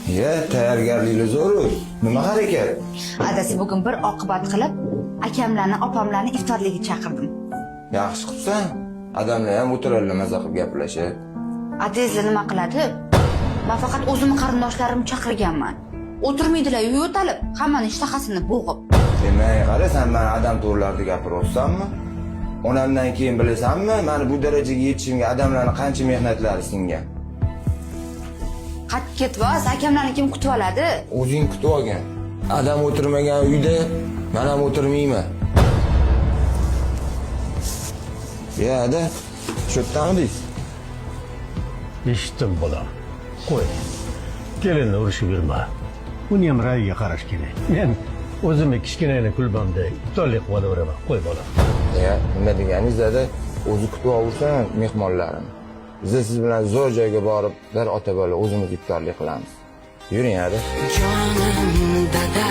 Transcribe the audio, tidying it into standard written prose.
Ya, tayyorgarliklar zo'r. Nima harakat? Adasi bugun bir oqibat qilib, akamlarni, opamlarni iftorligiga chaqirdim. Yaxshi qilibsan. Odamlar ham o'tiradilar maza qilib gaplashib. Adangizlar nima qiladi? Men faqat o'zimni qarindoshlarimni chaqirganman. O'tirmaydilar, yo'talib, hammani ishtahasini bo'g'ib. Demak, qara, sen meni odam to'g'rilarida gapiryapsanmi? Onamdan keyin bilasanmi, meni bu darajaga yetishimga odamlarning qancha mehnatlari singan? Qatib ketibsiz, akamlarni kim kutib oladi? O'zing kutib olgan. Odam o'tirmagan uyda men ham o'tirmayman. Ya, ada, shu yerdami deysiz? Eshitdim bolam. Qo'y. Kelinni urishib yurma. Uni ham rayiga qarash kerak. Men o'zimni kichkinagina kulbamda iftorlik qilib olaveraman. Qo'y bolam. Ya, nima deganingiz ada, o'zi kutib olursan mehmonlarini. Biz siz bilan zo'r joyga borib, bir ota bola o'zimiz iftorlik qilamiz. Yuring ada. Jonim dada